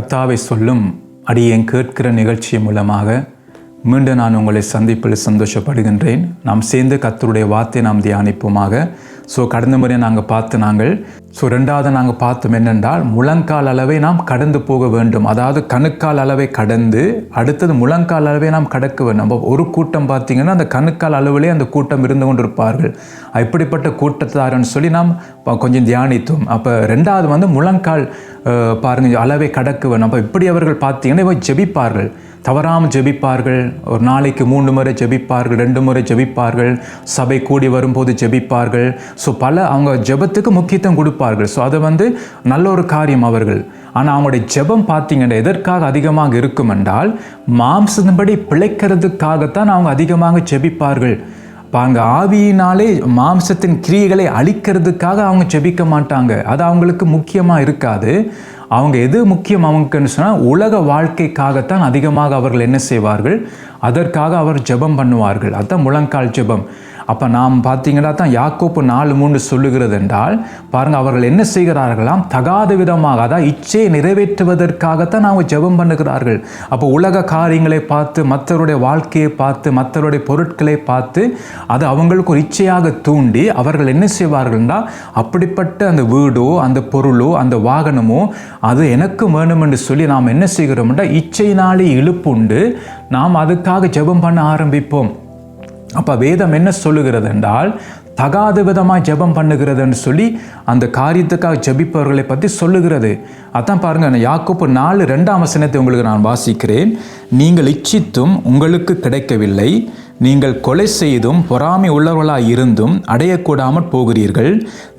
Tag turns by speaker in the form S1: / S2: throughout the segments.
S1: கர்த்தாவை சொல்லும் அடியேன் கேட்கிற நிகழ்ச்சி மூலமாக மீண்டும் நான் உங்களை சந்திப்பில் சந்தோஷப்படுகின்றேன். நாம் சேர்ந்து கர்த்தருடைய வார்த்தை நாம் தியானிப்போமாக. கடந்த முறை ரெண்டாவது நாங்கள் பார்த்தோம் என்னென்றால், முழங்கால் அளவை நாம் கடந்து போக வேண்டும். அதாவது கணுக்கால் அளவை கடந்து அடுத்தது முழங்கால் அளவை நாம் கடக்க வேண்டும். நம்ம ஒரு கூட்டம் பார்த்திங்கன்னா அந்த கணுக்கால் அளவிலே அந்த கூட்டம் இருந்து கொண்டு இருப்பார்கள். இப்படிப்பட்ட கூட்டத்தாரன்னு சொல்லி நாம் கொஞ்சம் தியானித்தோம். அப்போ ரெண்டாவது முழங்கால் பாருங்கள் அளவை கடக்க வேண்டும். அப்போ இப்படி அவர்கள் பார்த்திங்கன்னா இவங்க ஜெபிப்பார்கள், தவறாமல் ஜெபிப்பார்கள். ஒரு நாளைக்கு 3 முறை ஜெபிப்பார்கள், 2 முறை ஜெபிப்பார்கள், சபை கூடி வரும்போது ஜெபிப்பார்கள். அவங்க ஜெபத்துக்கு முக்கியத்துவம் கொடுப்பார்கள். அது நல்ல ஒரு காரியம் அவர்கள். ஆனால் அவங்களுடைய ஜெபம் பார்த்தீங்கன்னா எதற்காக அதிகமாக இருக்கும் என்றால், மாம்சத்தின்படி பிழைக்கிறதுக்காகத்தான் அவங்க அதிகமாக ஜெபிப்பார்கள். பாருங்க, ஆவியினாலே மாம்சத்தின் கிரியைகளை அழிக்கிறதுக்காக அவங்க ஜெபிக்க மாட்டாங்க. அது அவங்களுக்கு முக்கியமாக இருக்காது. அவங்க எது முக்கியம் அவங்களுக்குன்னு சொன்னால், உலக வாழ்க்கைக்காகத்தான் அதிகமாக அவர்கள் என்ன செய்வார்கள், அதற்காக அவர் ஜெபம் பண்ணுவார்கள். அதுதான் முழங்கால் ஜெபம். அப்போ நாம் பார்த்தீங்கன்னா தான் யாக்கோப்பு 4:3 சொல்லுகிறது என்றால், பாருங்கள், அவர்கள் என்ன செய்கிறார்களாம், தகாத விதமாக, அதாவது இச்சையை நிறைவேற்றுவதற்காகத்தான் அவங்க ஜெபம் பண்ணுகிறார்கள். அப்போ உலக காரியங்களை பார்த்து, மற்றவருடைய வாழ்க்கையை பார்த்து, மற்றவருடைய பொருட்களை பார்த்து அது அவங்களுக்கு ஒரு இச்சையாக தூண்டி அவர்கள் என்ன செய்வார்கள்னா, அப்படிப்பட்ட அந்த வீடோ அந்த பொருளோ அந்த வாகனமோ அது எனக்கு வேணும் என்று சொல்லி நாம் என்ன செய்கிறோம்னா, இச்சையினாலே இழுப்புண்டு நாம் அதுக்காக ஜெபம் பண்ண ஆரம்பிப்போம். அப்போ வேதம் என்ன சொல்லுகிறது என்றால், தகாத விதமாக ஜெபம் பண்ணுகிறதுன்னு சொல்லி அந்த காரியத்துக்காக ஜெபிப்பவர்களை பற்றி சொல்லுகிறது. அதான் பாருங்கள், யாக்கோப்பு 4:2 உங்களுக்கு நான் வாசிக்கிறேன். நீங்கள் இச்சித்தும் உங்களுக்கு கிடைக்கவில்லை, நீங்கள் கொலை செய்தும் பொறாமை உள்ளவர்களாக இருந்தும் அடையக்கூடாமல் போகிறீர்கள்.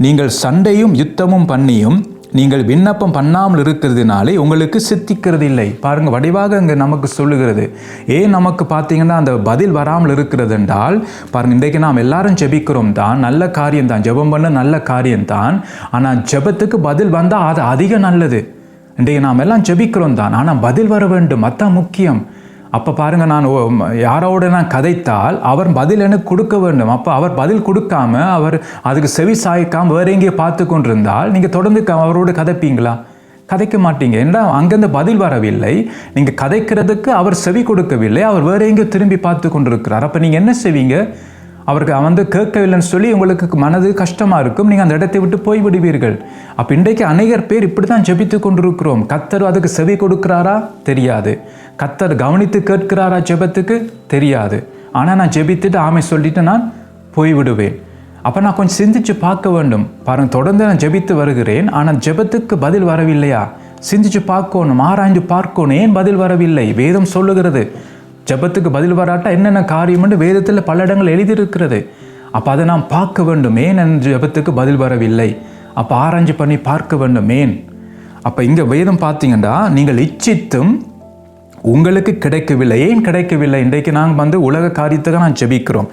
S1: நீங்கள் சண்டையும் யுத்தமும் பண்ணியும் நீங்கள் விண்ணப்பம் பண்ணாமல் இருக்கிறதுனாலே உங்களுக்கு சித்திக்கிறது இல்லை. பாருங்கள், வடிவாக இங்கே நமக்கு சொல்லுகிறது. ஏன் நமக்கு பார்த்தீங்கன்னா அந்த பதில் வராமல் இருக்கிறது என்றால், பாருங்கள், இன்றைக்கு நாம் எல்லாரும் ஜெபிக்கிறோம் தான், நல்ல காரியம்தான், ஜெபம் பண்ண நல்ல காரியம்தான். ஆனால் ஜெபத்துக்கு பதில் வந்தால் அது அதிக நல்லது. இன்றைக்கு நாம் எல்லாம் ஜெபிக்கிறோம் தான், ஆனால் பதில் வர வேண்டும், அதுதான் முக்கியம். அப்போ பாருங்கள், நான் யாரோட நான் கதைத்தால் அவர் பதில் எனக்கு கொடுக்க வேண்டும். அப்போ அவர் பதில் கொடுக்காம, அவர் அதுக்கு செவி சாய்க்காமல் வேற எங்கேயே பார்த்து கொண்டிருந்தால் நீங்கள் தொடர்ந்து அவரோடு கதைப்பீங்களா? கதைக்க மாட்டீங்க. ஏன்னா அங்கேருந்து பதில் வரவில்லை, நீங்கள் கதைக்கிறதுக்கு அவர் செவி கொடுக்கவில்லை, அவர் வேற எங்கேயோ திரும்பி பார்த்து கொண்டிருக்கிறார். அப்போ நீங்கள் என்ன செய்வீங்க? அவருக்கு கேட்கவில்லைன்னு சொல்லி உங்களுக்கு மனது கஷ்டமாக இருக்கும், நீங்கள் அந்த இடத்தை விட்டு போய் விடுவீர்கள். அப்போ இன்றைக்கு அநேகர் பேர் இப்படி தான் ஜெபித்து கொண்டிருக்கிறோம். கர்த்தர் அதுக்கு செவி கொடுக்கிறாரா? தெரியாது. கர்த்தர் கவனித்து கேட்கிறாரா ஜெபத்துக்கு? தெரியாது. ஆனால் நான் ஜெபித்துட்டு ஆமை சொல்லிட்டு நான் போய்விடுவேன். அப்போ நான் கொஞ்சம் சிந்திச்சு பார்க்க வேண்டும். பாருங்கள், தொடர்ந்து நான் ஜெபித்து வருகிறேன், ஆனால் ஜெபத்துக்கு பதில் வரவில்லையா? சிந்திச்சு பார்க்கணும், ஆராய்ந்து பார்க்கணும், ஏன் பதில் வரவில்லை? வேதம் சொல்லுகிறது, ஜெபத்துக்கு பதில் வராட்டா என்னென்ன காரியம் என்று வேதத்தில் பல இடங்கள் எழுதியிருக்கிறது. அப்போ அதை நாம் பார்க்க வேண்டும், ஏன் என் ஜெபத்துக்கு பதில் வரவில்லை. அப்போ ஆராய்ச்சி பண்ணி பார்க்க வேண்டும், ஏன். அப்போ இங்கே வேதம் பார்த்தீங்கன்னா, நீங்கள் இச்சித்தும் உங்களுக்கு கிடைக்கவில்லை. ஏன் கிடைக்கவில்லை? இன்றைக்கு நாங்கள் உலக காரியத்துக்கு நான் ஜெபிக்கிறோம்.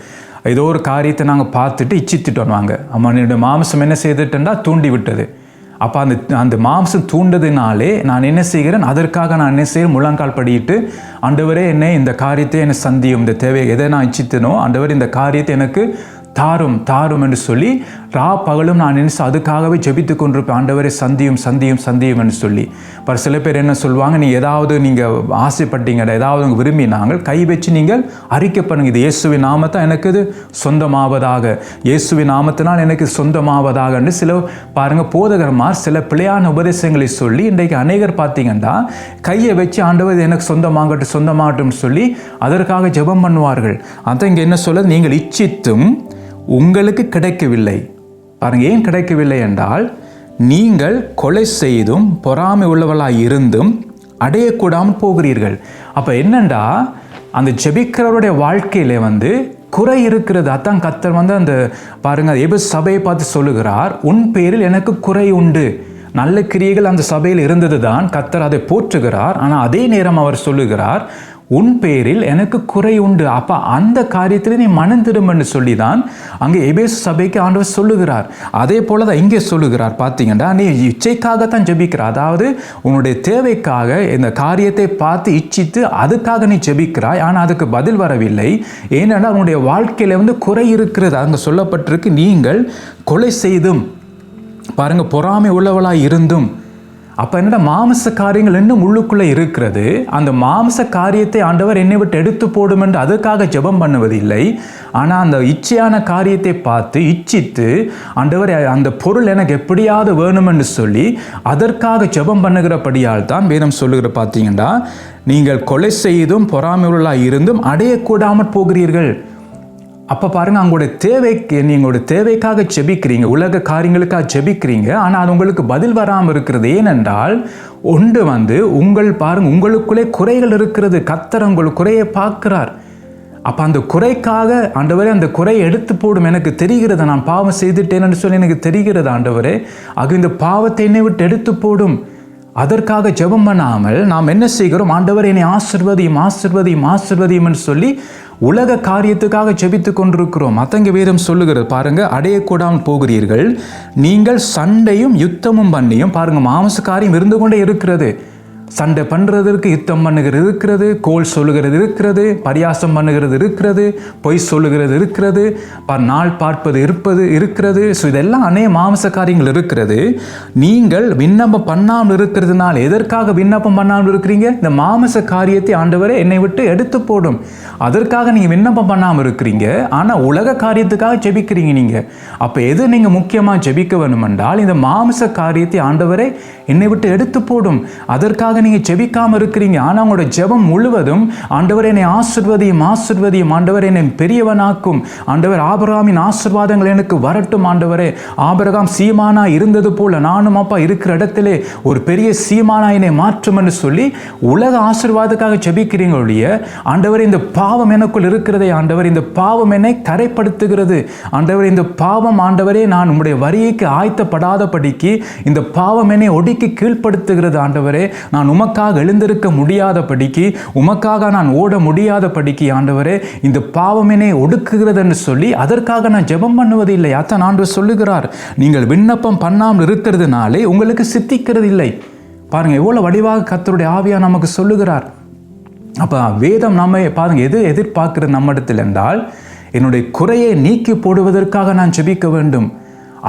S1: ஏதோ ஒரு காரியத்தை நாங்கள் பார்த்துட்டு இச்சித்துட்டோம். என்னுடைய மாம்சம் என்ன செய்துட்டா தூண்டி விட்டது. அப்போ அந்த மாம்சம் தூண்டதுனாலே நான் என்ன செய்கிறேன், அதற்காக நான் என்ன செய்கிறேன், முழங்கால் படியிட்டு, ஆண்டவரே என்னை இந்த காரியத்தை என்னை சந்தியும், இந்த தேவை எதை நான் இச்சித்தனோ ஆண்டவர் இந்த காரியத்தை எனக்கு தாரும் என்று சொல்லி பகலும் நான் நினைச்சு அதுக்காகவே ஜெபித்து கொண்டிருப்பேன். ஆண்டவரை சந்தியும் என்று சொல்லி. சில பேர் என்ன சொல்லுவாங்க, நீங்கள் ஆசைப்பட்டீங்க, ஏதாவது விரும்பினாங்க, கை வச்சு நீங்கள் அறிக்கை பண்ணுங்க, இது இயேசுவின் நாமத்தை எனக்கு இது சொந்தமாவதாக, இயேசுவின் நாமத்தினால் எனக்கு சொந்தமாவதாக என்று சில போதகர்மார் சில பிழையான உபதேசங்களை சொல்லி இன்றைக்கு அநேகர் பார்த்தீங்கன்னா கையை வச்சு ஆண்டவர் எனக்கு சொந்தமாகட்டும் சொல்லி அதற்காக ஜெபம் பண்ணுவார்கள். அதான் இங்கே என்ன சொல்ல, நீங்கள் இச்சித்தும் உங்களுக்கு கிடைக்கவில்லை. பாருங்க, ஏன் கிடைக்கவில்லை என்றால், நீங்கள் கொலை செய்தும் பொறாமை உள்ளவர்களாக இருந்தும் அடையக்கூடாமல் போகிறீர்கள். அப்போ என்னண்டா, அந்த ஜெபிக்கிறவருடைய வாழ்க்கையில குறை இருக்கிறது. அதான் கர்த்தர் அந்த பாருங்க, எபேசு சபையை பார்த்து சொல்லுகிறார், உன் பேரில் எனக்கு குறை உண்டு. நல்ல கிரியைகள் அந்த சபையில் இருந்தது தான், கர்த்தர் அதை போற்றுகிறார். ஆனால் அதே நேரம் அவர் சொல்லுகிறார், உன் பேரில் எனக்கு குறை உண்டு. அப்போ அந்த காரியத்தில் நீ மனம் திரும்பன்னு சொல்லி தான் அங்கே எபேசு சபைக்கு ஆண்டவர் சொல்லுகிறார். அதே போல தான் இங்கே சொல்லுகிறார். பார்த்தீங்கன்னா, நீ இச்சைக்காகத்தான் ஜெபிக்கிற, அதாவது உன்னுடைய தேவைக்காக இந்த காரியத்தை பார்த்து இச்சித்து அதுக்காக நீ ஜெபிக்கிறாய், ஆனால் அதுக்கு பதில் வரவில்லை. ஏனென்றால் உன்னுடைய வாழ்க்கையில் குறை இருக்கிறது. அங்கே சொல்லப்பட்டிருக்கு, நீங்கள் கொலை செய்தும், பாருங்கள், பொறாமை உள்ளவளாய் இருந்தும் அப்போ என்னோட மாம்ச காரியங்கள் இன்னும் உள்ளுக்குள்ளே இருக்கிறது. அந்த மாம்ச காரியத்தை ஆண்டவர் என்னை விட்டு எடுத்து போடும் என்று அதற்காக ஜெபம் பண்ணுவதில்லை. ஆனால் அந்த இச்சையான காரியத்தை பார்த்து இச்சித்து ஆண்டவர் அந்த பொருள் எனக்கு எப்படியாவது வேணும் என்று சொல்லி அதற்காக ஜெபம் பண்ணுகிறபடியால் தான் வேதம் சொல்லுகிற பார்த்தீங்கன்னா, நீங்கள் கொலை செய்தும் பொறாமையுள்ளவர்களாய் இருந்தும் அடையக்கூடாமற் போகிறீர்கள். அப்போ பாருங்கள், உங்களுடைய தேவைக்காக ஜெபிக்கிறீங்க, உலக காரியங்களுக்காக ஜெபிக்கிறீங்க. ஆனால் அது உங்களுக்கு பதில் வராமல் இருக்கிறது. ஏனென்றால் ஒன்று உங்களுக்குள்ளே குறைகள் இருக்கிறது. கர்த்தர் உங்கள் குறையை பார்க்கிறார். அப்போ அந்த குறைக்காக ஆண்டவரே அந்த குறையை எடுத்து போடும். எனக்கு தெரிகிறது நான் பாவம் செய்துட்டேன்னு சொல்லி எனக்கு தெரிகிறது ஆண்டவரே. ஆக இந்த பாவத்தை என்னை விட்டு எடுத்து போடும். அதற்காக ஜெபம் பண்ணாமல் நாம் என்ன செய்கிறோம்? ஆண்டவர் என்னை ஆசீர்வதியும் என்று சொல்லி உலக காரியத்துக்காக ஜெபித்து கொண்டிருக்கிறோம். மத்தங்க வேதம் சொல்லுகிறது பாருங்க, அடையக்கூடாமல் போகிறீர்கள். நீங்கள் சண்டையும் யுத்தமும் பண்ணியும் பாருங்க, மாம்ச காரியம் இருந்து கொண்டே இருக்கிறது. சண்டை பண்ணுறதற்கு யுத்தம் பண்ணுகிறது இருக்கிறது, கோல் சொல்லுகிறது இருக்கிறது, பரியாசம் பண்ணுகிறது இருக்கிறது, பொய் சொல்லுகிறது இருக்கிறது, நாள் பார்ப்பது இருக்கிறது. ஸோ இதெல்லாம் அநேக மாம்ச காரியங்கள் இருக்கிறது. நீங்கள் விண்ணப்பம் பண்ணாமல் இருக்கிறதுனால, எதற்காக விண்ணப்பம் பண்ணாமல் இருக்கிறீங்க? இந்த மாம்ச காரியத்தை ஆண்டவரே என்னை விட்டு எடுத்து போடும். அதற்காக நீங்கள் விண்ணப்பம் பண்ணாமல் இருக்கிறீங்க. ஆனால் உலக காரியத்துக்காக ஜெபிக்கிறீங்க நீங்கள். அப்போ எது நீங்கள் முக்கியமாக ஜெபிக்க வேணும் என்றால், இந்த மாம்ச காரியத்தை ஆண்டவரே என்னை விட்டு எடுத்து போடும். அதற்காக நீங்கள் ஜெபிக்காமல் இருக்கிறீங்க. ஆனால் உங்களோட ஜெபம் முழுவதும் ஆண்டவர் என்னை ஆசீர்வதியும், ஆண்டவர் என்னை பெரியவனாக்கும், ஆண்டவர் ஆபிரகாமின் ஆசீர்வாதங்கள் எனக்கு வரட்டும், ஆண்டவரே ஆபிரகாம் சீமானா இருந்தது போல நானும் அப்பா இருக்கிற இடத்திலே ஒரு பெரிய சீமானா என்னை மாற்றும் என்று சொல்லி உலக ஆசீர்வாதத்துக்காக ஜெபிக்கிறீங்களுடைய ஆண்டவர் இந்த பாவம் எனக்குள் இருக்கிறதே ஆண்டவர், இந்த பாவம் என்னை கரைப்படுத்துகிறது ஆண்டவர், இந்த பாவம் ஆண்டவரே நான் உம்முடைய வரிக்கு ஆயத்தப்படாதபடிக்கு இந்த பாவம் என்னை ஒடுக்கி கீழ்ப்படுத்துகிறது ஆண்டவரே. நான் உமக்காக எழுந்திருக்க முடியாதபடிக்கு, உமக்காக நான் ஓட முடியாதபடிக்கு ஆண்டவரே இந்த பாவமெனே ஒடுக்குகிறது என்று சொல்லி அதற்காக நான் ஜெபம் பண்ணுவதில்லை. அதான் ஆண்டவர் சொல்லுகிறார், நீங்கள் விண்ணப்பம் பண்ணாமல் இருக்கிறதுனாலே உங்களுக்கு சித்திக்கிறது இல்லை. பாருங்க எவ்வளவு வடிவாக கர்த்தருடைய ஆவியா நமக்கு சொல்லுகிறார். அப்ப வேதம் நம்ம பாருங்க எது எதிர்பார்க்கிறது நம்மிடத்தில் என்றால், என்னுடைய குறையை நீக்கி போடுவதற்காக நான் ஜெபிக்க வேண்டும்,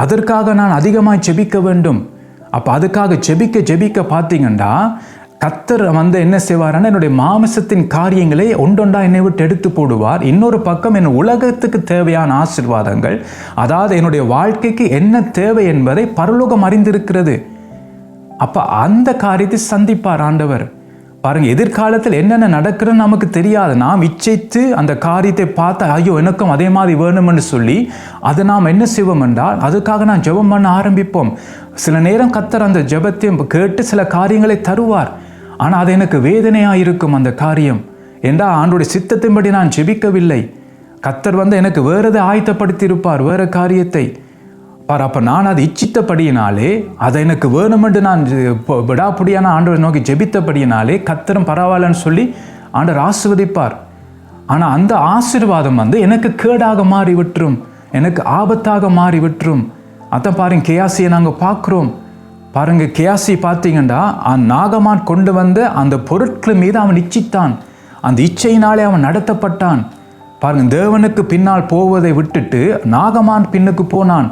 S1: அதற்காக நான் அதிகமாக ஜெபிக்க வேண்டும். அப்போ அதுக்காக ஜெபிக்க பார்த்தீங்கன்னா கர்த்தர் என்ன செய்வார்னா, என்னுடைய மாமிசத்தின் காரியங்களை ஒன்றொண்டா என்னை விட்டு எடுத்து போடுவார். இன்னொரு பக்கம் என் உலகத்துக்கு தேவையான ஆசீர்வாதங்கள், அதாவது என்னுடைய வாழ்க்கைக்கு என்ன தேவை என்பதை பரலோகம் அறிந்திருக்கிறது. அப்போ அந்த காரியத்தை சந்திப்பார் ஆண்டவர். பாருங்க, எதிர்காலத்தில் என்னென்ன நடக்குதுன்னு நமக்கு தெரியாது. நாம் இச்சைத்து அந்த காரியத்தை பார்த்து ஐயோ எனக்கும் அதே மாதிரி வேணும்னு சொல்லி அதை நாம் என்ன செய்வோம் என்றால் அதுக்காக நான் ஜெபம் பண்ண ஆரம்பிப்போம். சில நேரம் கர்த்தர் அந்த ஜெபத்தையும் கேட்டு சில காரியங்களை தருவார். ஆனால் அது எனக்கு வேதனையாக இருக்கும் அந்த காரியம். என்றால் ஆண்டோடைய சித்தத்தின்படி நான் ஜெபிக்கவில்லை. கர்த்தர் எனக்கு வேறதை ஆயத்தப்படுத்தி இருப்பார், வேற காரியத்தை பார். அப்போ நான் அதை இச்சித்தபடியினாலே, அதை எனக்கு வேணுமென்று நான் விடாப்படியான ஆண்டவரை நோக்கி ஜெபித்தபடியினாலே கர்த்தரும் பரவாயில்லன்னு சொல்லி ஆண்டவர் ஆசீர்வதிப்பார். ஆனால் அந்த ஆசீர்வாதம் எனக்கு கேடாக மாறி விட்டுரும், எனக்கு ஆபத்தாக மாறி விட்டுரும். அதான் பாருங்க, கேயாசியை நாங்கள் பார்க்குறோம். பாருங்க, கேயாசி பார்த்தீங்கன்னா நாகமான் கொண்டு வந்த அந்த பொருட்கள் மீது அவன் இச்சித்தான். அந்த இச்சையினாலே அவன் நடத்தப்பட்டான். பாருங்க, தேவனுக்கு பின்னால் போவதை விட்டுட்டு நாகமான் பின்னுக்கு போனான்.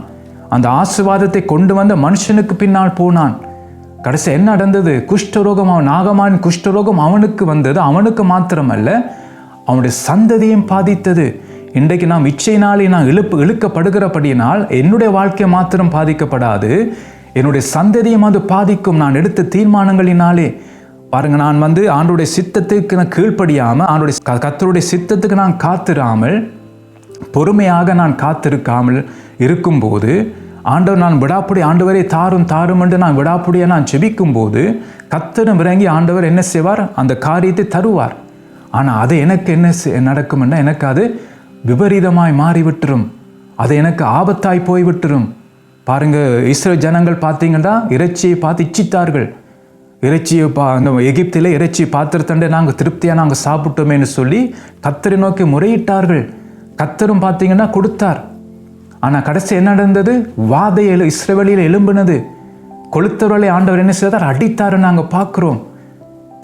S1: அந்த ஆசீர்வாதத்தை கொண்டு வந்த மனுஷனுக்கு பின்னால் போனான். கடைசி என்ன நடந்தது? குஷ்டரோகம். அவன் நாகமான் குஷ்டரோகம் அவனுக்கு வந்தது. அவனுக்கு மாத்திரமல்ல, அவனுடைய சந்ததியும் பாதித்தது. இன்றைக்கு நாம் இச்சையினாலே நான் இழுக்கப்படுகிறபடியினால் என்னுடைய வாழ்க்கை மாத்திரம் பாதிக்கப்படாது, என்னுடைய சந்ததியும் அது பாதிக்கும். நான் எடுத்த தீர்மானங்களினாலே பாருங்க, நான் ஆண்டோடைய சித்தத்துக்கு நான் கீழ்ப்படியாமல், கர்த்தருடைய சித்தத்துக்கு நான் காத்திராமல், பொறுமையாக நான் காத்திருக்காமல் இருக்கும்போது, ஆண்டவர் நான் விடாப்புடி ஆண்டவரே தாரும் என்று நான் விடாப்புடியாக நான் ஜெபிக்கும் போது கர்த்தரும் இறங்கி ஆண்டவர் என்ன செய்வார்? அந்த காரியத்தை தருவார். ஆனால் அது எனக்கு என்ன நடக்கும்னா, எனக்கு அது விபரீதமாய் மாறிவிட்டுரும், அது எனக்கு ஆபத்தாய் போய்விட்டுரும். பாருங்க, இஸ்ரேல் ஜனங்கள் பார்த்தீங்கன்னா இறைச்சியை பார்த்து இச்சித்தார்கள். இறைச்சியை அந்த எகிப்தில் இறைச்சி பாத்திரத்தண்டை நாங்கள் திருப்தியாக நாங்கள் சாப்பிட்டோமேன்னு சொல்லி கர்த்தரை நோக்கி முறையிட்டார்கள். கர்த்தரும் பார்த்தீங்கன்னா கொடுத்தார். ஆனால் கடைசி என்ன நடந்தது? வாதை இஸ்ரவேலில் எழும்பினது. கொளுத்தவர்களை ஆண்டவர் என்ன செய்தார்? அடித்தாருன்னு நாங்கள் பார்க்குறோம்.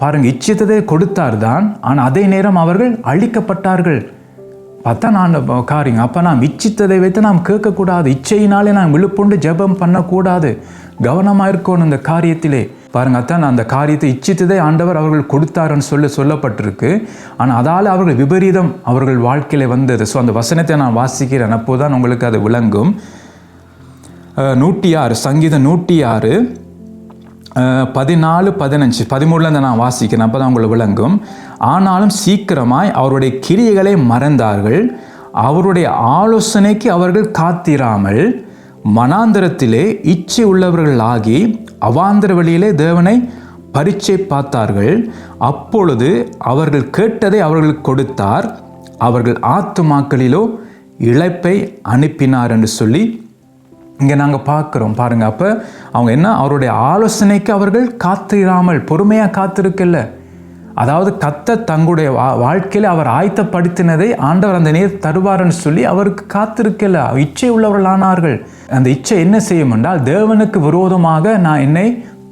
S1: பாருங்க, இச்சித்ததை கொடுத்தார் தான், ஆனால் அதே நேரம் அவர்கள் அழிக்கப்பட்டார்கள். பார்த்தா நான் காரியம். அப்போ நாம் இச்சித்ததை வைத்து நாம் கேட்கக்கூடாது. இச்சையினாலே நாம் விழுப்புண்டு ஜெபம் பண்ணக்கூடாது. கவனமாக இருக்கணும் இந்த காரியத்திலே. பாருங்க, அதான் அந்த காரியத்தை இச்சித்ததை ஆண்டவர் அவர்கள் கொடுத்தாருன்னு சொல்லப்பட்டிருக்கு. ஆனால் அதால் அவர்கள் விபரீதம் அவர்கள் வாழ்க்கையில் வந்தது. ஸோ அந்த வசனத்தை நான் வாசிக்கிறேன், அப்போதான் உங்களுக்கு அது விளங்கும். 106 சங்கீதம் 106 14, 15, 13 நான் வாசிக்கிறேன், அப்போ தான் உங்களுக்கு விளங்கும். ஆனாலும் சீக்கிரமாய் அவருடைய கிரியைகளை மறந்தார்கள், அவருடைய ஆலோசனைக்கு அவர்கள் காத்திராமல் மனாந்தரத்திலே இச்சை உள்ளவர்களாகி அவாந்தர வழியிலே தேவனை பரீட்சை பார்த்தார்கள். அப்பொழுது அவர்கள் கேட்டதை அவர்களுக்கு கொடுத்தார், அவர்கள் ஆத்துமாக்களிலோ இளைப்பை அனுப்பினார் என்று சொல்லி இங்கே நாங்கள் பார்க்குறோம். பாருங்கள், அப்போ அவங்க என்ன, அவருடைய ஆலோசனைக்கு அவர்கள் காத்திராமல் பொறுமையாக காத்திருக்கல. அதாவது கர்த்தர் தங்களுடைய வாழ்க்கையில் அவர் ஆயத்தப்படுத்தினதை ஆண்டவர் அந்த நேரம் தருவார்னு சொல்லி அவருக்கு காத்திருக்கல. இச்சை உள்ளவர்களானார்கள். அந்த இச்சை என்ன செய்யும் என்றால் தேவனுக்கு விரோதமாக நான் என்னை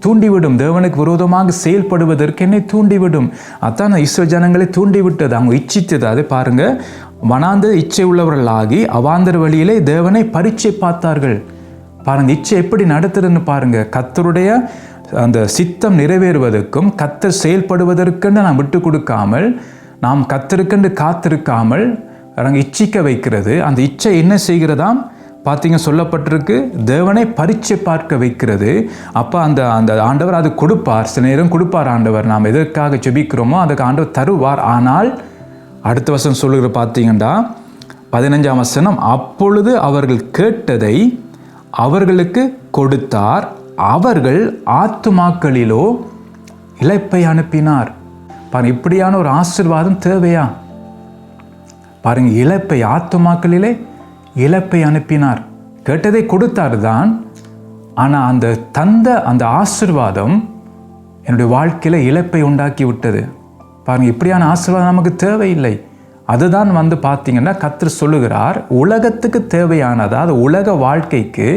S1: தூண்டிவிடும், தேவனுக்கு விரோதமாக செயல்படுவதற்கு என்னை தூண்டிவிடும். அதான் இஸ்ரவேல் ஜனங்களை தூண்டிவிட்டது, அவங்க இச்சித்தது. அது பாருங்க, வனாந்த இச்சை உள்ளவர்களாகி அவாந்தர வழியிலே தேவனை பரீட்சை பார்த்தார்கள். பாருங்க, இச்சை எப்படி நடத்துறதுன்னு பாருங்க. கர்த்தருடைய அந்த சித்தம் நிறைவேறுவதற்கும் கர்த்தர் செயல்படுவதற்குன்னு நாம் விட்டு கொடுக்காமல், நாம் கர்த்தருக்கென்று காத்திருக்காமல் நாங்கள் இச்சிக்க வைக்கிறது. அந்த இச்சை என்ன செய்கிறதாம் பார்த்தீங்க, சொல்லப்பட்டிருக்கு, தேவனை பரீட்சை பார்க்க வைக்கிறது. அப்போ அந்த அந்த ஆண்டவர் அது கொடுப்பார், சில நேரம் கொடுப்பார் ஆண்டவர். நாம் எதற்காக ஜெபிக்கிறோமோ அதுக்கு ஆண்டவர் தருவார். ஆனால் அடுத்த வசனம் சொல்லுகிற பார்த்தீங்கன்னா 15ஆம் வசனம், அப்பொழுது அவர்கள் கேட்டதை அவர்களுக்கு கொடுத்தார், அவர்கள் ஆத்துமாக்களிலோ இளைப்பை அனுப்பினார். பாருங்க, இப்படியான ஒரு ஆசீர்வாதம் தேவையா? பாருங்க, இளைப்பை, ஆத்துமாக்களிலே இளைப்பை அனுப்பினார். கேட்டதை கொடுத்தார் தான், ஆனால் அந்த தந்த அந்த ஆசீர்வாதம் என்னுடைய வாழ்க்கையில் இளைப்பை உண்டாக்கி விட்டது. பாருங்க, இப்படியான ஆசீர்வாதம் நமக்கு தேவையில்லை. அதுதான் பார்த்தீங்கன்னா கர்த்தர் சொல்லுகிறார், உலகத்துக்கு தேவையான, அதாவது உலக வாழ்க்கைக்கு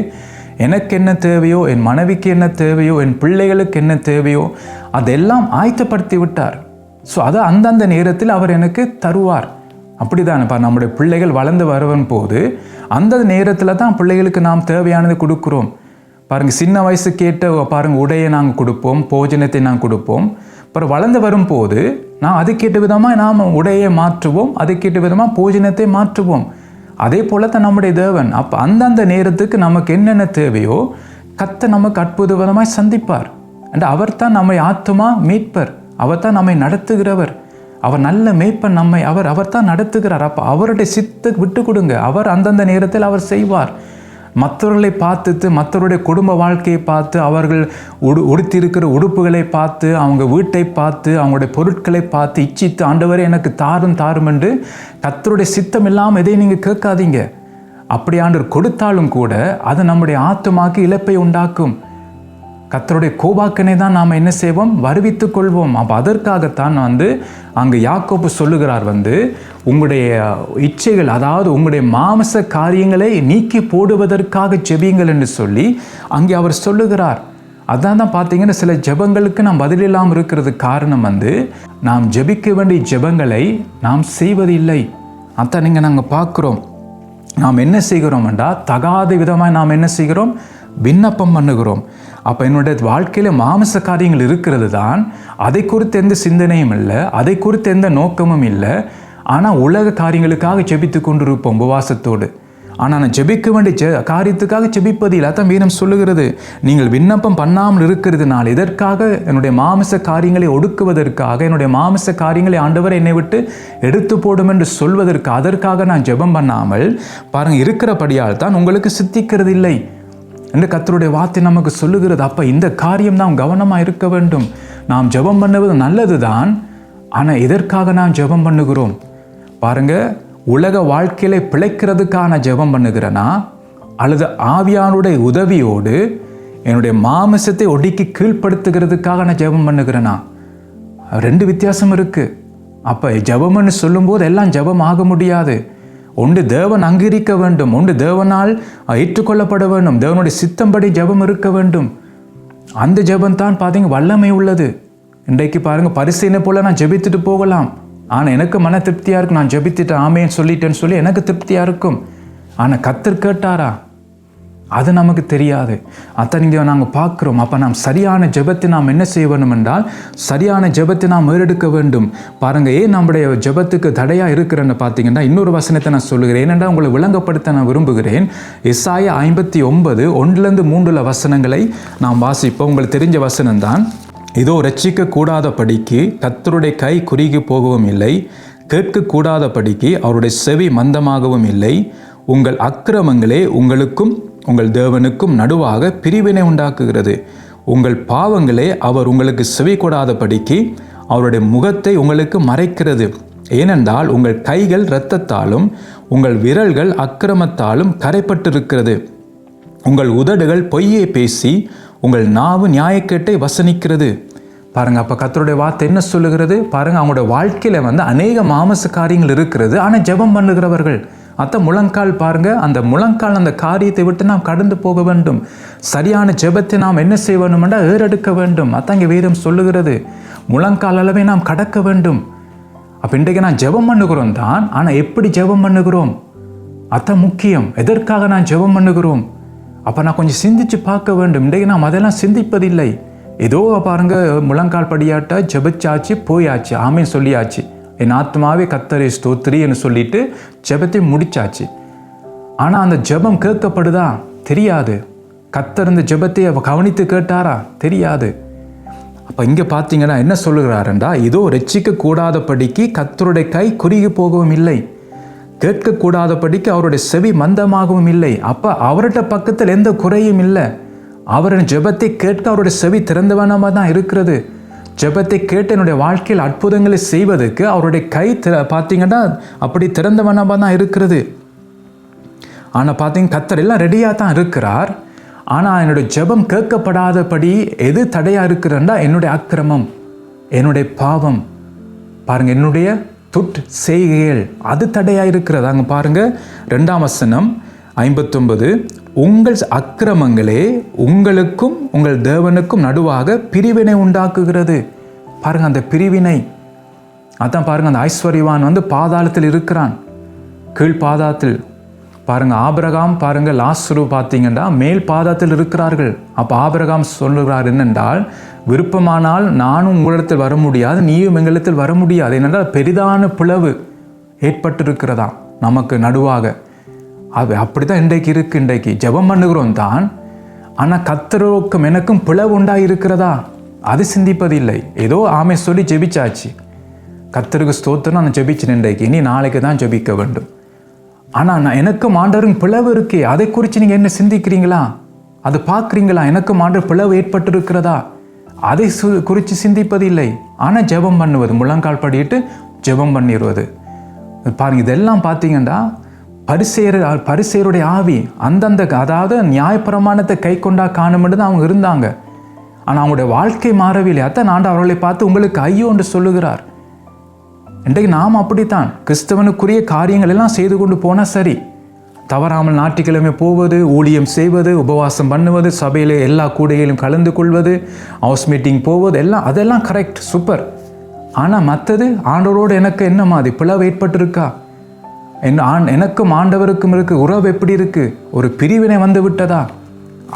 S1: எனக்கு என்ன தேவையோ, என் மனைவிக்கு என்ன தேவையோ, என் பிள்ளைகளுக்கு என்ன தேவையோ அதெல்லாம் ஆயத்தப்படுத்தி விட்டார். ஸோ அதை அந்தந்த நேரத்தில் அவர் எனக்கு தருவார். அப்படிதானப்பா, நம்முடைய பிள்ளைகள் வளர்ந்து வருவன் போது அந்த நேரத்தில் தான் பிள்ளைகளுக்கு நாம் தேவையானது கொடுக்குறோம். பாருங்கள், சின்ன வயசு கேட்ட பாருங்கள் உடையை நாங்கள் கொடுப்போம், போஜனத்தை நாங்கள் கொடுப்போம். அப்புறம் வளர்ந்து வரும்போது நான் அதுக்கேற்ற விதமாக நாம் உடையை மாற்றுவோம், அதுக்கேற்ற விதமாக போஜனத்தை மாற்றுவோம். அதே போல தான் நம்முடைய தேவன். அப்போ அந்தந்த நேரத்துக்கு நமக்கு என்னென்ன தேவையோ கர்த்தர் நமக்கு அற்புத விதமாய் சந்திப்பார். அண்ட் அவர் தான் நம்மை ஆத்துமா மீட்பர், அவர் தான் நம்மை நடத்துகிறவர், அவர் நல்ல மேய்ப்பன், நம்மை அவர் தான் நடத்துகிறார். அப்போ அவருடைய சித்துக்கு விட்டு கொடுங்க, அவர் அந்தந்த நேரத்தில் அவர் செய்வார். மற்றவர்களை பார்த்துட்டு, மற்றவருடைய குடும்ப வாழ்க்கையை பார்த்து, அவர்கள் உடுத்திருக்கிற உடுப்புகளை பார்த்து, அவங்க வீட்டை பார்த்து, அவங்களுடைய பொருட்களை பார்த்து இச்சித்து ஆண்டவரே எனக்கு தாரும் என்று கர்த்தருடைய சித்தம் இல்லாமல் எதையும் நீங்கள் கேட்காதீங்க. அப்படி ஆண்டவர் கொடுத்தாலும் கூட அது நம்முடைய ஆத்துமாக்கு இழப்பை உண்டாக்கும். கர்த்தருடைய கோபாக்கனை தான் நாம் என்ன செய்வோம், வருவித்துக் கொள்வோம். அப்போ அதற்காகத்தான் அங்கே யாக்கோபு சொல்லுகிறார், உங்களுடைய இச்சைகள், அதாவது உங்களுடைய மாமிச காரியங்களை நீக்கி போடுவதற்காக ஜெபியுங்கள் என்று சொல்லி அங்கே அவர் சொல்லுகிறார். அதான் பார்த்தீங்கன்னா சில ஜெபங்களுக்கு நாம் பதிலில்லாமல் இருக்கிறது காரணம் நாம் ஜெபிக்க வேண்டிய ஜெபங்களை நாம் செய்வதில்லை. அதான் நீங்கள் நாங்கள் பார்க்குறோம். நாம் என்ன செய்கிறோம்டா, தகாத விதமாக நாம் என்ன செய்கிறோம், விண்ணப்பம் பண்ணுகிறோம். அப்போ என்னுடைய வாழ்க்கையில் மாமிச காரியங்கள் இருக்கிறது தான், அதை குறித்து எந்த சிந்தனையும் இல்லை, அதை குறித்து எந்த நோக்கமும் இல்லை. ஆனால் உலக காரியங்களுக்காக ஜெபித்து கொண்டிருப்போம் உபவாசத்தோடு. ஆனால் நான் ஜெபிக்க வேண்டிய காரியத்துக்காக ஜெபிப்பதில் அதான் வேதம் சொல்லுகிறது, நீங்கள் விண்ணப்பம் பண்ணாமல் இருக்கிறதுனால இதற்காக என்னுடைய மாமிச காரியங்களை ஒடுக்குவதற்காக, என்னுடைய மாமிச காரியங்களை ஆண்டவர் என்னை விட்டு எடுத்து போடும் என்று சொல்வதற்கு, அதற்காக நான் ஜெபம் பண்ணாமல் பாருங்கள் இருக்கிறபடியால் தான் உங்களுக்கு சித்திக்கிறது இல்லை என்று கர்த்தருடைய வார்த்தை நமக்கு சொல்லுகிறது. அப்போ இந்த காரியம் நாம் கவனமாக இருக்க வேண்டும். நாம் ஜெபம் பண்ணுவது நல்லது தான், ஆனால் இதற்காக நாம் ஜெபம் பண்ணுகிறோம். பாருங்க, உலக வாழ்க்கையில பிழைக்கிறதுக்கான ஜெபம் பண்ணுகிறேனா, அல்லது ஆவியானுடைய உதவியோடு என்னுடைய மாமிசத்தை ஒடுக்கி கீழ்ப்படுத்துகிறதுக்காக நான் ஜெபம் பண்ணுகிறேனா? ரெண்டு வித்தியாசம் இருக்கு. அப்போ ஜெபம்னு சொல்லும்போது எல்லாம் ஜெபம் ஆக முடியாது. ஒன்று தேவன் அங்கீகரிக்க வேண்டும், ஒன்று தேவனால் ஏற்றுக்கொள்ளப்பட வேண்டும், தேவனுடைய சித்தம்படி ஜெபம் இருக்க வேண்டும். அந்த ஜெபம் தான் பார்த்தீங்க வல்லமை உள்ளது. இன்றைக்கு பாருங்கள், பரிசீலனை போல் நான் ஜெபித்துட்டு போகலாம், ஆனால் எனக்கு மன திருப்தியாக இருக்கும். நான் ஜெபித்துட்டு ஆமேன்னு சொல்லிட்டேன்னு சொல்லி எனக்கு திருப்தியாக இருக்கும். ஆனால் கர்த்தர் கேட்டாரா? அது நமக்கு தெரியாது. அதான் இங்கே நாங்கள் பார்க்குறோம். அப்போ நாம் சரியான ஜெபத்தை நாம் என்ன செய்ய வேண்டும் என்றால், சரியான ஜெபத்தை நாம் ஏறெடுக்க வேண்டும். பாருங்கள், ஏன் நம்முடைய ஜெபத்துக்கு தடையாக இருக்கிறேன்னு பார்த்தீங்கன்னா, இன்னொரு வசனத்தை நான் சொல்லுகிறேன். ஏனென்றால் உங்களை விளங்கப்படுத்த நான் விரும்புகிறேன். எசாயா 59 1-3 வசனங்களை நாம் வாசிப்போம். உங்களுக்கு தெரிஞ்ச வசனம்தான். இதோ ரட்சிக்க கூடாதபடிக்கு கர்த்தருடைய கை குறுகி போகவும் இல்லை, கேட்கக்கூடாதபடிக்கு அவருடைய செவி மந்தமாகவும் இல்லை. உங்கள் அக்கிரமங்களே உங்களுக்கும் உங்கள் தேவனுக்கும் நடுவாக பிரிவினை உண்டாக்குகிறது. உங்கள் பாவங்களே அவர் உங்களுக்கு செவி கொடாதபடிக்கு அவருடைய முகத்தை உங்களுக்கு மறைக்கிறது. ஏனென்றால் உங்கள் கைகள் இரத்தத்தாலும் உங்கள் விரல்கள் அக்கிரமத்தாலும் கரைப்பட்டிருக்கிறது. உங்கள் உதடுகள் பொய்யை பேசி உங்கள் நாவு நியாயக்கேட்டை வசனிக்கிறது. பாருங்கள், அப்போ கர்த்தருடைய வார்த்தை என்ன சொல்லுகிறது பாருங்கள். அவங்களோட வாழ்க்கையில் அநேக மாமச காரியங்கள் இருக்கிறது, ஆனால் ஜெபம் பண்ணுகிறவர்கள். அதான் முழங்கால் பாருங்கள், அந்த முழங்கால் அந்த காரியத்தை விட்டு நாம் கடந்து போக வேண்டும். சரியான ஜெபத்தை நாம் என்ன செய்ய வேண்டும் என்றால் ஏறெடுக்க வேண்டும். அதான் இங்கே வேதம் சொல்லுகிறது, முழங்கால் அளவை நாம் கடக்க வேண்டும். அப்போ இன்றைக்கு நான் ஜெபம் பண்ணுகிறோம் தான், ஆனால் எப்படி ஜெபம் பண்ணுகிறோம் அதான் முக்கியம். எதற்காக நான் ஜெபம் பண்ணுகிறோம்? அப்போ நான் கொஞ்சம் சிந்திச்சு பார்க்க வேண்டும். இன்றைக்கு நாம் அதெல்லாம் சிந்திப்பதில்லை. ஏதோ பாருங்க, முழங்கால் படியாட்டா ஜெபிச்சாச்சு, போயாச்சு, ஆமேன் சொல்லியாச்சு, என் ஆத்மாவே கர்த்தரை ஸ்தோத்திரின்னு சொல்லிட்டு ஜெபத்தை முடிச்சாச்சு. ஆனால் அந்த ஜெபம் கேட்கப்படுதா? தெரியாது. கர்த்தர் இந்த ஜெபத்தை கவனித்து கேட்டாரா? தெரியாது. அப்போ இங்கே பார்த்தீங்கன்னா என்ன சொல்லுகிறாருண்டா, இதோ ரட்சிக்க கூடாதபடிக்கு கர்த்தருடைய கை குறுகி போகவும் இல்லை, கேட்கக்கூடாதபடிக்கு அவருடைய செவி மந்தமாகவும் இல்லை. அப்போ அவர்கிட்ட பக்கத்தில் எந்த குறையும் இல்லை. அவரின் ஜெபத்தை கேட்க அவருடைய செவி திறந்தவனமாக தான் இருக்கிறது. ஜெபத்தை கேட்டு என்னுடைய வாழ்க்கையில் அற்புதங்களை செய்வதற்கு அவருடைய கை பார்த்தீங்கன்னா அப்படி திறந்தவனமாக தான் இருக்கிறது. ஆனால் பார்த்தீங்க, கர்த்தர் எல்லாம் ரெடியாக தான் இருக்கிறார். ஆனால் என்னுடைய ஜெபம் கேட்கப்படாதபடி எது தடையாக இருக்கிறன்னா என்னுடைய அக்கிரமம், என்னுடைய பாவம், பாருங்கள், என்னுடைய செய்கைகள், அது தடையாக இருக்கிறது. அங்கே பாருங்கள், 2ஆம் வசனம் 59, உங்கள் அக்கிரமங்களே உங்களுக்கும் உங்கள் தேவனுக்கும் நடுவாக பிரிவினை உண்டாக்குகிறது. பாருங்க, அந்த பிரிவினை. அதான் பாருங்க, அந்த ஐஸ்வர்யவான் பாதாளத்தில் இருக்கிறான், கீழ் பாதாளத்தில். பாருங்க, ஆபிரகாம் பாருங்க, லாசரு பார்த்தீங்கன்னா மேல் பாதாளத்தில் இருக்கிறார்கள். அப்போ ஆபிரகாம் சொல்லுகிறார் என்னென்றால், விருப்பமானால் நானும் உங்களிடத்தில் வர முடியாது, நீயும் எங்களிடத்தில் வர முடியாது. ஏனென்றால் பெரிதான பிளவு ஏற்பட்டிருக்கிறதா நமக்கு நடுவாக. அது அப்படி தான் இன்றைக்கு இருக்குது. இன்றைக்கு ஜெபம் பண்ணுகிறோம் தான், ஆனால் கர்த்தருக்கும் எனக்கும் பிளவு உண்டாக இருக்கிறதா? அது சிந்திப்பதில்லை. ஏதோ ஆமை சொல்லி ஜெபிச்சாச்சு, கர்த்தருக்கு ஸ்தோத்திரம், நான் ஜெபிச்சேன் இன்றைக்கு, இனி நாளைக்கு தான் ஜெபிக்க வேண்டும். ஆனால் நான் எனக்கும் ஆண்டவருக்கும் பிளவு இருக்கே, அதை குறித்து நீங்கள் என்ன சிந்திக்கிறீங்களா? அது பார்க்குறீங்களா? எனக்கும் ஆண்டவர் பிளவு ஏற்பட்டிருக்கிறதா? அதை குறித்து சிந்திப்பதில்லை. ஆனால் ஜெபம் பண்ணுவது, முழங்கால் படிட்டு ஜெபம் பண்ணிடுவது. பாருங்கள், இதெல்லாம் பார்த்தீங்கன்னா பரிசேயருடைய ஆவி அந்தந்த, அதாவது நியாயப்பிரமாணத்தை கை கொண்டா காணுமென்று தான் அவங்க இருந்தாங்க. ஆனால் அவங்களுடைய வாழ்க்கை மாறவில்லை. அதான் ஆண்டவர் அவர்களை பார்த்து உங்களுக்கு ஐயோ என்று சொல்லுகிறார். இன்றைக்கு நாம் அப்படித்தான் கிறிஸ்தவனுக்குரிய காரியங்கள் எல்லாம் செய்து கொண்டு போனால் சரி, தவறாமல் ஞாயிற்றுக்கிழமை போவது, ஊழியம் செய்வது, உபவாசம் பண்ணுவது, சபையில் எல்லா கூடையிலும் கலந்து கொள்வது, ஹவுஸ் மீட்டிங் போவது, எல்லாம் அதெல்லாம் கரெக்ட், சூப்பர். ஆனால் மற்றது ஆண்டவரோடு எனக்கு என்ன மாதிரி பிளவு ஏற்பட்டிருக்கா? எனக்கும் ஆண்டவருக்கும் இருக்கு உறவு எப்படி இருக்கு? ஒரு பிரிவினை வந்து விட்டதா?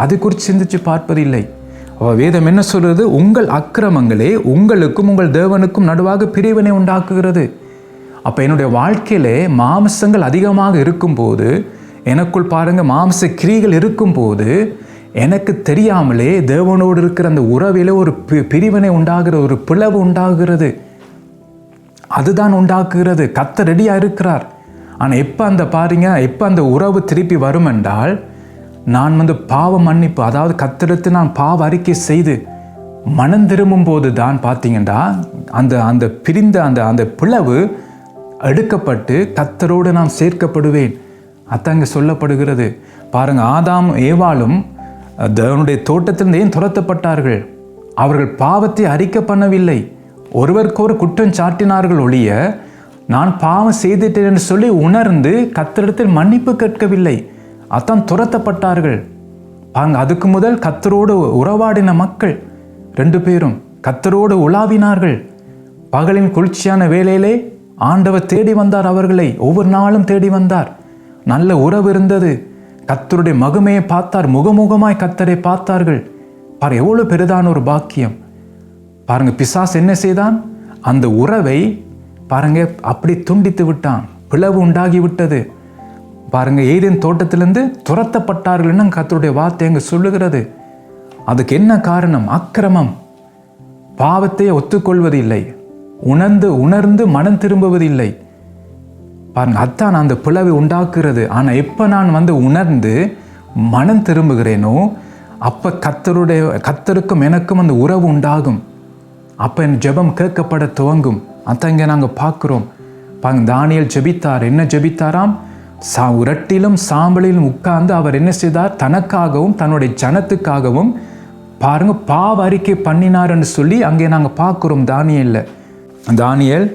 S1: அது குறித்து சிந்திச்சு பார்ப்பதில்லை. வேதம் என்ன சொல்றது? உங்கள் அக்கிரமங்களே உங்களுக்கும் உங்கள் தேவனுக்கும் நடுவாக பிரிவினை உண்டாக்குகிறது. அப்போ என்னுடைய வாழ்க்கையிலே மாம்சங்கள் அதிகமாக இருக்கும்போது, எனக்குள் பாருங்க மாம்ச கிரிகள் இருக்கும்போது, எனக்கு தெரியாமலே தேவனோடு இருக்கிற அந்த உறவிலே ஒரு பிரிவினை உண்டாகிற, ஒரு பிளவு உண்டாகிறது. அதுதான் உண்டாக்குகிறது. கர்த்தர் ரெடியாக இருக்கிறார். ஆனால் எப்போ எப்போ அந்த உறவு திருப்பி வரும் என்றால், நான் பாவ மன்னிப்பு, அதாவது கர்த்தருக்கு நான் பாவ அறிக்கை செய்து மனம் திரும்பும் போது தான் பார்த்தீங்கன்னா அந்த பிரிந்த அந்த பிளவு எடுக்கப்பட்டு கர்த்தரோடு நாம் சேர்க்கப்படுவேன். அத்தங்க சொல்லப்படுகிறது. பாருங்க, ஆதாம் ஏவாளும் தேவனுடைய தோட்டத்திலிருந்து ஏன் துரத்தப்பட்டார்கள்? அவர்கள் பாவத்தை அறிக்கை பண்ணவில்லை. ஒருவருக்கொரு குற்றம் சாட்டினார்கள் ஒழிய, நான் பாவம் செய்துட்டேன் என்று சொல்லி உணர்ந்து கர்த்தரிடத்தில் மன்னிப்பு கேட்கவில்லை. அதான் துரத்தப்பட்டார்கள். பாருங்க, அதுக்கு முதல் கர்த்தரோடு உறவாடின மக்கள் 2 பேரும் கர்த்தரோடு உலாவினார்கள். பகலின் குளிர்ச்சியான வேளையிலே ஆண்டவர் தேடி வந்தார் அவர்களை, ஒவ்வொரு நாளும் தேடி வந்தார். நல்ல உறவு இருந்தது. கர்த்தருடைய மகிமையை பார்த்தார், முகமுகமாய் கர்த்தரை பார்த்தார்கள். பாரு, எவ்வளவு பெரிதான ஒரு பாக்கியம் பாருங்க. பிசாசு என்ன செய்தான்? அந்த உறவை பாருங்க அப்படி துண்டித்து விட்டான். பிளவு உண்டாகி விட்டது. பாருங்க, ஏதேன் தோட்டத்திலிருந்து துரத்தப்பட்டார்கள் கர்த்தருடைய வார்த்தை அங்கு சொல்லுகிறது. அதுக்கு என்ன காரணம்? அக்கிரமம். பாவத்தை ஒத்துக்கொள்வதில்லை, உணர்ந்து மனம் திரும்புவதில்லை. பாருங்க, அதான் அந்த பிளவை உண்டாக்குறது. ஆனால் எப்போ நான் உணர்ந்து மனம் திரும்புகிறேனோ அப்போ கர்த்தருக்கும் எனக்கும் அந்த உறவு உண்டாகும். அப்போ என் ஜெபம் கேட்கப்பட துவங்கும். அதான் இங்கே நாங்கள் பார்க்குறோம். பாருங்க, தானியேல் ஜெபித்தார். என்ன ஜெபித்தாராம்? இரட்டிலும் சாம்பலிலும் உட்கார்ந்து அவர் என்ன செய்தார்? தனக்காகவும் தன்னுடைய ஜனத்துக்காகவும் பாருங்க பாவ அறிக்கை பண்ணினார்ன்னு சொல்லி அங்கே நாங்கள் பார்க்குறோம். தானியேல்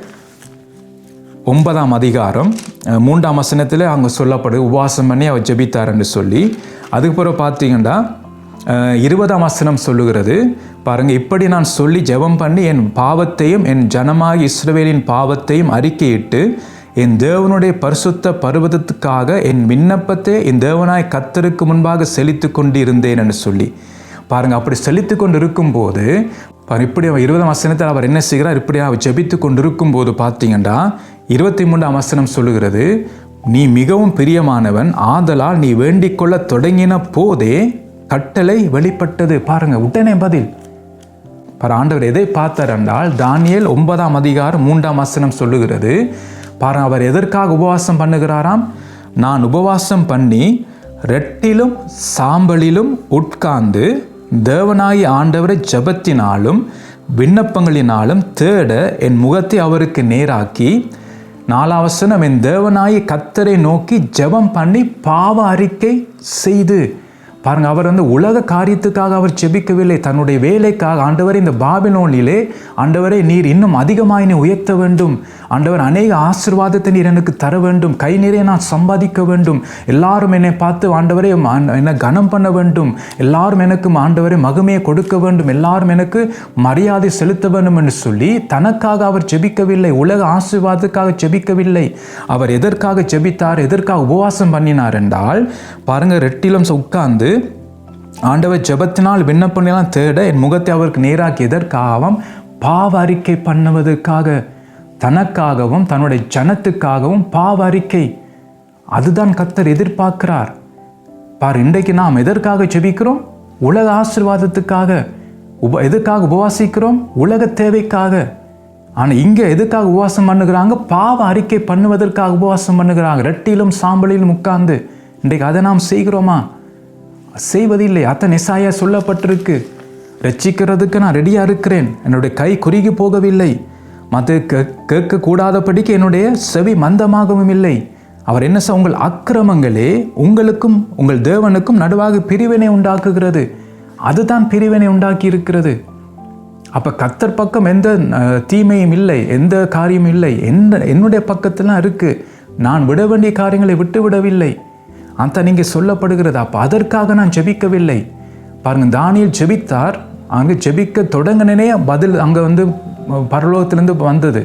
S1: 9ஆம் அதிகாரம் 3ஆம் வசனத்தில் அங்கே சொல்லப்படுது, உபவாசம் பண்ணி அவர் ஜெபித்தார்ன்னு சொல்லி. அதுக்கு பிறகு பார்த்தீங்கன்னா 20ஆம் வசனம் சொல்லுகிறது பாருங்க, இப்படி நான் சொல்லி ஜெபம் பண்ணி என் பாவத்தையும் என் ஜனமாகி இஸ்ரவேலின் பாவத்தையும் அறிக்கையிட்டு என் தேவனுடைய பரிசுத்த பர்வதத்துக்காக என் விண்ணப்பத்தை என் தேவனாய் கர்த்தருக்கு முன்பாக செலுத்தி கொண்டு இருந்தேன் என்று சொல்லி பாருங்க. அப்படி செலுத்தி கொண்டு இருக்கும்போது இப்படி 20ஆம் வசனத்தில் அவர் என்ன செய்கிறார்? இப்படி அவர் ஜெபித்து கொண்டு இருக்கும்போது பார்த்தீங்கன்னா 23ஆம் வசனம் சொல்லுகிறது, நீ மிகவும் பிரியமானவன், ஆதலால் நீ வேண்டிக் கொள்ள தொடங்கின போதே கட்டளை வெளிப்பட்டது. பாருங்க, உடனே பதில். ஆண்டவர் எதை பார்த்தார் என்றால், தானியேல் 9ஆம் அதிகாரம் 3ஆம் வசனம் சொல்லுகிறது பாருங்க, அவர் எதற்காக உபவாசம் பண்ணுகிறாராம்? நான் உபவாசம் பண்ணி ரெட்டிலும் சாம்பலிலும் உட்கார்ந்து தேவனாகி ஆண்டவரை ஜெபத்தினாலும் விண்ணப்பங்களினாலும் தேட என் முகத்தை அவருக்கு நேராக்கி, 4ஆம் வசனம், என் தேவனாகி கர்த்தரை நோக்கி ஜெபம் பண்ணி பாவ அறிக்கை செய்து. பாருங்க, அவர் உலக காரியத்துக்காக அவர் ஜெபிக்கவில்லை, தன்னுடைய வேலைக்காக. ஆண்டவரை, இந்த பாபிலோனிலே ஆண்டவரை நீர் இன்னும் அதிகமாக என்னை உயர்த்த வேண்டும், ஆண்டவர் அநேக ஆசீர்வாதத்தை நீர் எனக்கு தர வேண்டும், கை நிறைய நான் சம்பாதிக்க வேண்டும், எல்லாரும் என்னை பார்த்து ஆண்டவரை என்னை கனம் பண்ண வேண்டும், எல்லாரும் எனக்கு ஆண்டவரை மகிமையை கொடுக்க வேண்டும், எல்லாரும் எனக்கு மரியாதை செலுத்த வேண்டும் என்று சொல்லி தனக்காக அவர் ஜெபிக்கவில்லை, உலக ஆசீர்வாதத்துக்காக ஜெபிக்கவில்லை. அவர் எதற்காக ஜெபித்தார்? எதற்காக உபவாசம் பண்ணினார் என்றால் பாருங்க, ரெட்டிலும் உட்கார்ந்து ஆண்டவர் ஜெபத்தினால் விண்ணப்பங்களாம் தேட என் முகத்தை அவருக்கு நேராக்கி, எதற்காகவும் பாவ அறிக்கை பண்ணுவதற்காக, தனக்காகவும் தன்னுடைய ஜனத்துக்காகவும் பாவ அறிக்கை. அதுதான் கர்த்தர் எதிர்பார்க்கிறார். பார், இன்றைக்கு நாம் எதற்காக ஜெபிக்கிறோம்? உலக ஆசீர்வாதத்துக்காக. எதுக்காக உபவாசிக்கிறோம்? உலக தேவைக்காக. ஆனால் இங்கே எதுக்காக உபவாசம் பண்ணுகிறாங்க? பாவ அறிக்கை பண்ணுவதற்காக உபவாசம் பண்ணுகிறாங்க. ரெட்டிலும் சாம்பலிலும் உட்கார்ந்து. இன்றைக்கு அதை நாம் செய்கிறோமா? செய்வதில்லை. அத்தன் எசாயா சொல்லப்பட்டிருக்கு, ரட்சிக்கிறதுக்கு நான் ரெடியாக இருக்கிறேன், என்னுடைய கை குறுகி போகவில்லை, மற்ற கேட்கக்கூடாதபடிக்கு என்னுடைய செவி மந்தமாகவும் இல்லை. அவர் என்ன உங்கள் அக்கிரமங்களே உங்களுக்கும் உங்கள் தேவனுக்கும் நடுவாக பிரிவினை உண்டாக்குகிறது. அதுதான் பிரிவினை உண்டாக்கி இருக்கிறது. அப்போ கர்த்தர் பக்கம் எந்த தீமையும் இல்லை, எந்த காரியமும் இல்லை, என்னுடைய பக்கத்துலாம் இருக்குது. நான் விட வேண்டிய காரியங்களை விட்டு விடவில்லை. அந்த நீங்கள் சொல்லப்படுகிறது. அப்போ அதற்காக நான் ஜெபிக்கவில்லை. பாருங்கள், தானியேல் ஜெபித்தார். அங்கே ஜெபிக்க தொடங்கினே பதில் அங்கே பரலோகத்திலேருந்து வந்தது.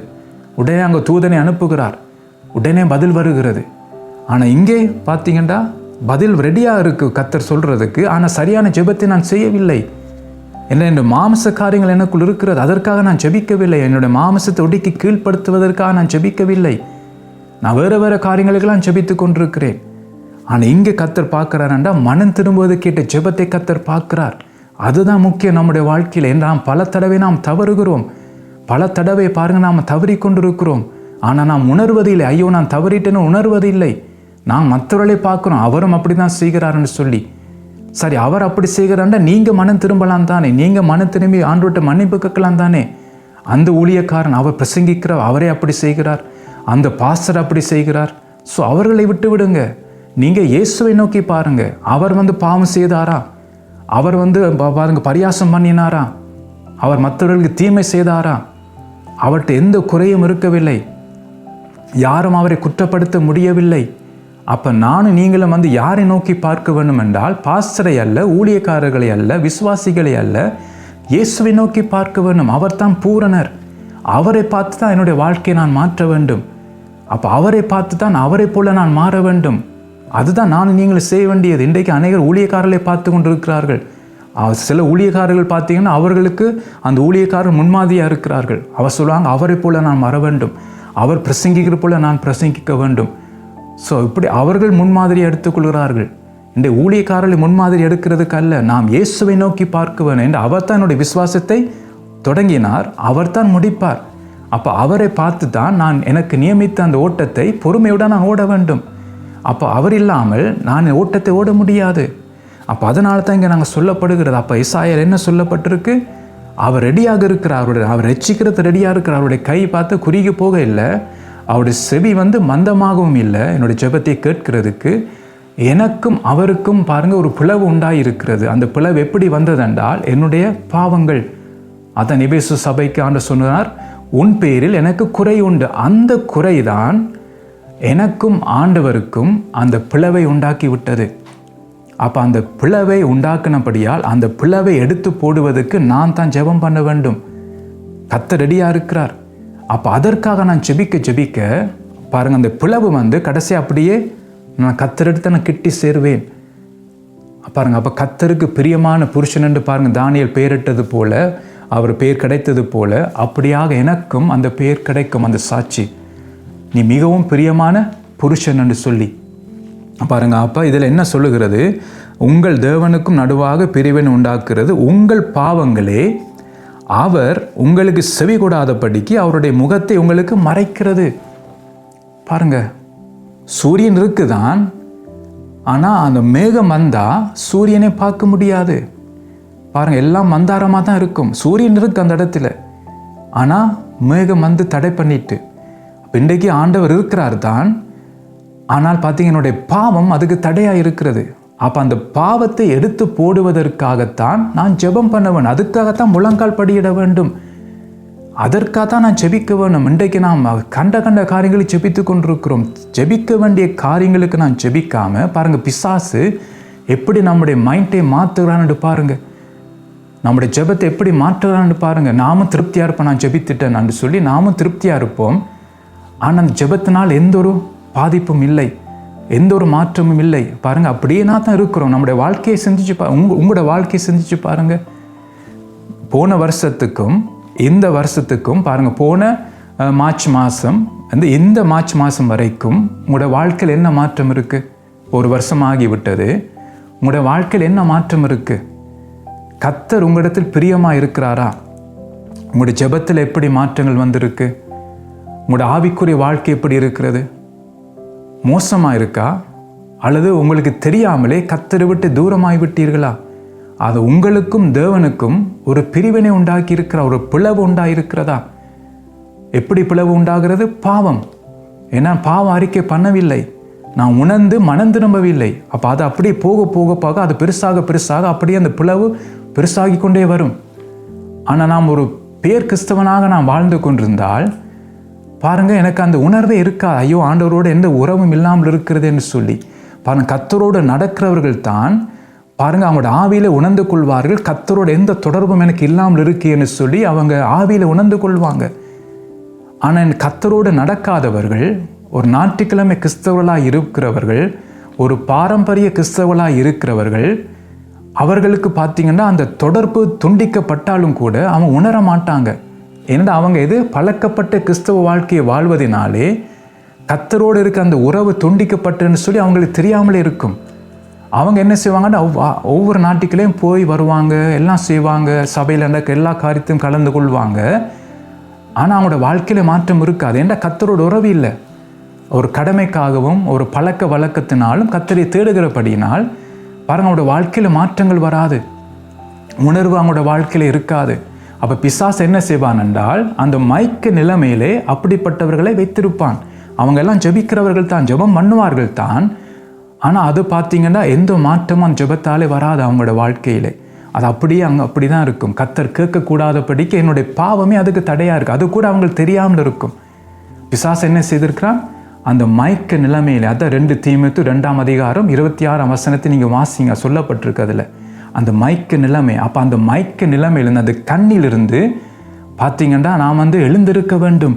S1: உடனே அங்கே தூதனை அனுப்புகிறார், உடனே பதில் வருகிறது. ஆனால் இங்கே பார்த்தீங்கன்னா பதில் ரெடியாக இருக்குது கர்த்தர் சொல்கிறதுக்கு. ஆனால் சரியான ஜெபத்தை நான் செய்யவில்லை. என்னுடைய மாம்ச காரியங்கள் எனக்குள் இருக்கிறது, அதற்காக நான் ஜெபிக்கவில்லை. என்னுடைய மாம்சத்தை ஒடுக்கி கீழ்ப்படுத்துவதற்காக நான் ஜெபிக்கவில்லை. நான் வேறு காரியங்களுக்கெல்லாம் ஜெபித்து கொண்டிருக்கிறேன். ஆனால் இங்கே கர்த்தர் பார்க்குறாருண்டா மனம் திரும்புவது கேட்ட ஜெபத்தை கர்த்தர் பார்க்குறார். அதுதான் முக்கியம் நம்முடைய வாழ்க்கையில். நாம் பல தடவை நாம் தவறுகிறோம், பல தடவை பாருங்கள் நாம் தவறி கொண்டிருக்கிறோம். ஆனால் நாம் உணர்வதில்லை. ஐயோ, நான் தவறிட்டேன்னு உணர்வதில்லை. நாம் மற்றவர்களை பார்க்குறோம், அவரும் அப்படி தான் செய்கிறாருன்னு சொல்லி. சரி, அவர் அப்படி செய்கிறாருண்டா நீங்கள் மனம் திரும்பலாம் தானே, நீங்கள் மனம் திரும்பி ஆண்டவர்கிட்ட மன்னிப்பு கேட்கலாம் தானே. அந்த ஊழியக்காரன் அவர் பிரசங்கிக்கிறார், அவரே அப்படி செய்கிறார், அந்த பாஸ்டர் அப்படி செய்கிறார். ஸோ அவர்களை விட்டு விடுங்க. நீங்கள் இயேசுவை நோக்கி பாருங்க. அவர் பாவம் செய்தாரா? அவர் பாருங்க பரியாசம் பண்ணினாரா? அவர் மற்றவர்களுக்கு தீமை செய்தாரா? அவர்கிட்ட எந்த குறையும் இருக்கவில்லை, யாரும் அவரை குற்றப்படுத்த முடியவில்லை. அப்போ நானும் நீங்களும் யாரை நோக்கி பார்க்க வேண்டும் என்றால், பாஸ்டரை அல்ல, ஊழியக்காரர்களை அல்ல, விசுவாசிகளை அல்ல, இயேசுவை நோக்கி பார்க்க வேண்டும். அவர் தான் பூரணர். அவரை பார்த்து தான் என்னுடைய வாழ்க்கையை நான் மாற்ற வேண்டும். அப்போ அவரை பார்த்து தான் அவரை போல நான் மாற வேண்டும். அதுதான் நான் நீங்கள் செய்ய வேண்டியது. இன்றைக்கு அநேகர் ஊழியக்காரர்களை பார்த்து கொண்டிருக்கிறார்கள். சில ஊழியக்காரர்கள் பார்த்தீங்கன்னா அவர்களுக்கு அந்த ஊழியக்காரர் முன்மாதிரியாக இருக்கிறார்கள். அவர் சொல்லுவாங்க, அவரை போல நான் வர வேண்டும், அவர் பிரசங்கிக்கிற போல நான் பிரசங்கிக்க வேண்டும். ஸோ இப்படி அவர்கள் முன்மாதிரியை எடுத்துக்கொள்கிறார்கள். இந்த ஊழியக்காரர்களை முன்மாதிரி எடுக்கிறதுக்கு அல்ல, நாம் இயேசுவை நோக்கி பார்க்க வேண்டும் என்று அவர் தான் என்னுடைய விசுவாசத்தை தொடங்கினார், அவர் தான் முடிப்பார். அப்போ அவரை பார்த்து தான் நான் எனக்கு நியமித்த அந்த ஓட்டத்தை பொறுமையுடன் நான் ஓட வேண்டும். அப்போ அவர் இல்லாமல் நான் ஓட்டத்தை ஓட முடியாது. அப்போ அதனால தான் இங்கே நாங்கள் சொல்லப்படுகிறது. அப்போ எசாயாவில் என்ன சொல்லப்பட்டிருக்கு? அவர் ரெடியாக இருக்கிறார், அவர் ரட்சிக்கிறது ரெடியாக இருக்கிறார். அவருடைய கை பார்த்து குறுகி போக இல்லை, அவருடைய செவி மந்தமாகவும் இல்லை என்னுடைய ஜெபத்தை கேட்கிறதுக்கு. எனக்கும் அவருக்கும் பாருங்கள் ஒரு பிளவு உண்டாயிருக்கிறது. அந்த பிளவு எப்படி வந்ததென்றால் என்னுடைய பாவங்கள். அதான் எபேசு சபைக்கு ஆண்டவர் சொன்னார், உன் பேரில் எனக்கு குறை உண்டு. அந்த குறைதான் எனக்கும் ஆண்டவருக்கும் அந்த பிளவை உண்டாக்கி விட்டது. அப்போ அந்த பிளவை உண்டாக்கினபடியால் அந்த பிளவை எடுத்து போடுவதற்கு நான் தான் ஜெபம் பண்ண வேண்டும். கர்த்தர் ரெடியாக இருக்கிறார். அப்போ அதற்காக நான் ஜெபிக்க பாருங்கள், அந்த பிளவு கடைசி அப்படியே நான் கர்த்தரெடுத்து நான் கிட்டி சேருவேன் பாருங்கள். அப்போ கர்த்தருக்கு பிரியமான புருஷன் என்று பாருங்கள், தானியேல் பெயரிட்டது போல, அவர் பெயர் கிடைத்தது போல அப்படியாக எனக்கும் அந்த பெயர் கிடைக்கும். அந்த சாட்சி, நீ மிகவும் பிரியமான புருஷன் என்று சொல்லி பாருங்க. அப்போ இதில் என்ன சொல்லுகிறது? உங்கள் தேவனுக்கும் நடுவாக பிரிவினை உண்டாக்குறது உங்கள் பாவங்களே, அவர் உங்களுக்கு செவி கொடாதபடிக்கு அவருடைய முகத்தை உங்களுக்கு மறைக்கிறது. பாருங்க, சூரியன் இருக்குதான், ஆனால் அந்த மேகம் வந்தால் சூரியனை பார்க்க முடியாது. பாருங்க, எல்லாம் மந்தாரமாக தான் இருக்கும். சூரியன் இருக்கு அந்த இடத்துல, ஆனால் மேகம் தடை பண்ணிட்டு. இன்றைக்கு ஆண்டவர் இருக்கிறார் தான், ஆனால் பார்த்தீங்க என்னுடைய பாவம் அதுக்கு தடையாக இருக்கிறது. அப்போ அந்த பாவத்தை எடுத்து போடுவதற்காகத்தான் நான் ஜெபம் பண்ண வேண்டும். அதுக்காகத்தான் முழங்கால் படியிட வேண்டும். அதற்காகத்தான் நான் ஜெபிக்க வேண்டும். இன்றைக்கு நாம் கண்ட காரியங்களை ஜெபித்து கொண்டிருக்கிறோம். ஜெபிக்க வேண்டிய காரியங்களுக்கு நான் ஜெபிக்காம பாருங்க, பிசாசு எப்படி நம்முடைய மைண்டை மாற்றுகிறான்னு பாருங்க, நம்முடைய ஜெபத்தை எப்படி மாற்றுகிறான்னு பாருங்க. நாமும் திருப்தியாக இருப்போம், நான் ஜெபித்துட்டேன் சொல்லி நாமும் திருப்தியாக இருப்போம். ஆனால் அந்த ஜெபத்தினால் எந்த ஒரு பாதிப்பும் இல்லை, எந்த ஒரு மாற்றமும் இல்லை. பாருங்கள், அப்படியே நான் தான் இருக்கிறோம். நம்முடைய வாழ்க்கையை சிந்திச்சு உங்களோட வாழ்க்கையை சிந்திச்சு பாருங்கள். போன வருஷத்துக்கும் இந்த வருஷத்துக்கும் பாருங்கள், போன மார்ச் மாதம் இந்த மார்ச் மாதம் வரைக்கும் உங்களோட வாழ்க்கையில் என்ன மாற்றம் இருக்குது? ஒரு வருஷம் ஆகிவிட்டது. உங்களோட வாழ்க்கையில் என்ன மாற்றம் இருக்குது? கர்த்தர் உங்களிடத்தில் பிரியமாக இருக்கிறாரா? உங்களுடைய ஜெபத்தில் எப்படி மாற்றங்கள் வந்திருக்கு? உங்களோட ஆவிக்குரிய வாழ்க்கை எப்படி இருக்கிறது? மோசமாக இருக்கா? அல்லது உங்களுக்கு தெரியாமலே கர்த்தரை விட்டு தூரமாகி விட்டீர்களா? அது உங்களுக்கும் தேவனுக்கும் ஒரு பிரிவினை உண்டாக்கி இருக்கிற ஒரு பிளவு உண்டாயிருக்கிறதா? எப்படி பிளவு உண்டாகிறது? பாவம். ஏன்னா பாவம் அறிக்கை பண்ணவில்லை, நான் உணர்ந்து மனம் திரும்பவில்லை. அப்போ அது அப்படியே போக அது பெருசாக அப்படியே அந்த பிளவு பெருசாகி கொண்டே வரும். ஆனால் நாம் ஒரு பேர் கிறிஸ்தவனாக நான் வாழ்ந்து கொண்டிருந்தால் பாருங்கள், எனக்கு அந்த உணர்வே இருக்கா. ஐயோ, ஆண்டவரோடு எந்த உறவும் இல்லாமல் இருக்கிறது என்று சொல்லி பாருங்கள். கர்த்தரோடு நடக்கிறவர்கள் தான் பாருங்கள், அவங்களோட ஆவியில் உணர்ந்து கொள்வார்கள். கர்த்தரோட எந்த தொடர்பும் எனக்கு இல்லாமல் இருக்குன்னு சொல்லி அவங்க ஆவியில் உணர்ந்து கொள்வாங்க. ஆனால் கர்த்தரோடு நடக்காதவர்கள், ஒரு ஞாயிற்றுக்கிழமை கிறிஸ்தவர்களாக இருக்கிறவர்கள், ஒரு பாரம்பரிய கிறிஸ்தவர்களாக இருக்கிறவர்கள், அவர்களுக்கு பார்த்தீங்கன்னா அந்த தொடர்பு துண்டிக்கப்பட்டாலும் கூட அவங்க உணர மாட்டாங்க. ஏன்னா அவங்க பழக்கப்பட்ட கிறிஸ்தவ வாழ்க்கையை வாழ்வதனாலே கர்த்தரோடு இருக்க அந்த உறவு துண்டிக்கப்பட்டுன்னு சொல்லி அவங்களுக்கு தெரியாமலே இருக்கும். அவங்க என்ன செய்வாங்கன்னா ஒவ்வொரு நாட்டுக்குள்ளேயும் போய் வருவாங்க, எல்லாம் செய்வாங்க, சபையில் நடக்க எல்லா காரியத்தையும் கலந்து கொள்வாங்க. ஆனால் அவங்களோட வாழ்க்கையில் மாற்றம் இருக்காது. ஏன்னா கர்த்தரோட உறவு இல்லை. ஒரு கடமைக்காகவும் ஒரு பழக்க வழக்கத்தினாலும் கர்த்தரை தேடுகிறபடியினால் பாருங்க, அவங்களோட வாழ்க்கையில் மாற்றங்கள் வராது, உணர்வு அவங்களோட வாழ்க்கையில் இருக்காது. அப்போ பிசாசு என்ன செய்வான் என்றால் அந்த மயக்க நிலைமையிலே அப்படிப்பட்டவர்களை வைத்திருப்பான். அவங்க எல்லாம் ஜெபிக்கிறவர்கள் தான், ஜெபம் பண்ணுவார்கள் தான், ஆனால் அது பார்த்தீங்கன்னா எந்த மாற்றமும் அந்த ஜெபத்தாலே வராது அவங்களோட வாழ்க்கையிலே. அது அப்படியே அப்படி தான் இருக்கும். கர்த்தர் கேட்கக்கூடாதபடிக்கு என்னுடைய பாவமே அதுக்கு தடையாக இருக்குது. அது கூட அவங்களுக்கு தெரியாமல் இருக்கும். பிசாசு என்ன செய்திருக்கிறான்? அந்த மயக்க நிலைமையிலே, அதான் 2 தீமோத்தேயு 2:26 நீங்கள் வாசிங்க, சொல்லப்பட்டிருக்கு அதில் அந்த மயக்க நிலைமை. அப்போ அந்த மயக்க நிலைமையிலிருந்து, அந்த கண்ணிலிருந்து பார்த்தீங்கன்னா நாம் எழுந்திருக்க வேண்டும்.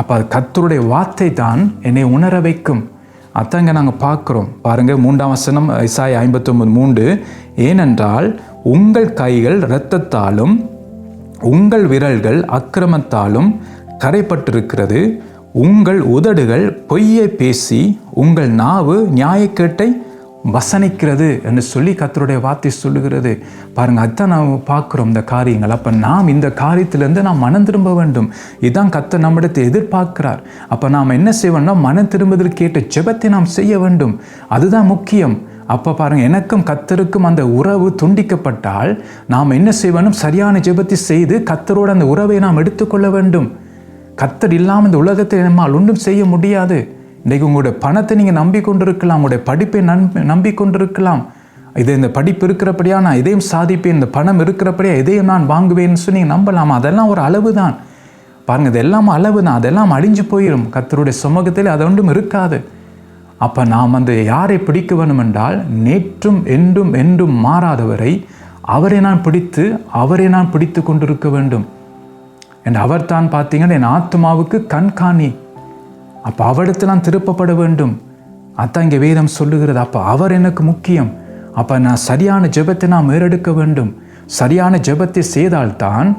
S1: அப்போ அது கர்த்தருடைய வார்த்தை தான் என்னை உணர வைக்கும். அதான் இங்கே நாங்கள் பார்க்குறோம் பாருங்கள். 3ஆம் வசனம் ஏசாயா 59:3, ஏனென்றால் உங்கள் கைகள் இரத்தத்தாலும் உங்கள் விரல்கள் அக்கிரமத்தாலும் கரைப்பட்டிருக்கிறது, உங்கள் உதடுகள் பொய்யை பேசி உங்கள் நாவு நியாயக்கேட்டை வசனிக்கிறது என்று சொல்லி கர்த்தருடைய வார்த்தை சொல்லுகிறது. பாருங்கள், அதுதான் நாம் பார்க்குறோம் இந்த காரியங்கள். அப்போ நாம் இந்த காரியத்திலேருந்து நாம் மனம் திரும்ப வேண்டும். இதுதான் கர்த்தர் நம்மிடத்தை எதிர்பார்க்கிறார். அப்போ நாம் என்ன செய்வோம்னா மனம் திரும்புவதற்கு ஏற்ற ஜெபத்தை நாம் செய்ய வேண்டும். அதுதான் முக்கியம். அப்போ பாருங்கள், எனக்கும் கர்த்தருக்கும் அந்த உறவு துண்டிக்கப்பட்டால் நாம் என்ன செய்வோம்? சரியான ஜெபத்தை செய்து கர்த்தரோடு அந்த உறவை நாம் எடுத்துக்கொள்ள வேண்டும். கர்த்தர் இல்லாமல் இந்த உலகத்தை நம்மால் ஒன்றும் செய்ய முடியாது. இன்றைக்கு உங்களுடைய பணத்தை நீங்கள் நம்பிக்கொண்டிருக்கலாம், உங்களுடைய படிப்பை நம்பிக்கொண்டிருக்கலாம். இந்த படிப்பு இருக்கிறபடியா நான் இதையும் சாதிப்பேன், இந்த பணம் இருக்கிறபடியா இதையும் நான் வாங்குவேன்னு சொல்லி நீங்கள் நம்பலாமா? அதெல்லாம் ஒரு அளவு தான். பாருங்கள், இதெல்லாம் அளவு தான். அதெல்லாம் அழிஞ்சு போயிடும். கர்த்தருடைய சமூகத்தில் அது ஒன்றும் இருக்காது. அப்போ நாம் அந்த யாரை பிடிக்க வேண்டும் என்றால், நேற்றும் என்றும் என்றும் மாறாதவரை அவரை நான் பிடித்து கொண்டிருக்க வேண்டும் என்று அவர் தான் பார்த்தீங்கன்னா என் ஆத்மாவுக்கு கண்காணி. அப்போ அவரிடத்தில் நான் திருப்பப்பட வேண்டும். அதான் இங்கே வேதம் சொல்லுகிறது. அப்போ அவர் எனக்கு முக்கியம். அப்போ நான் சரியான ஜெபத்தை நான் மேறெடுக்க வேண்டும். சரியான ஜெபத்தை செய்தால்தான்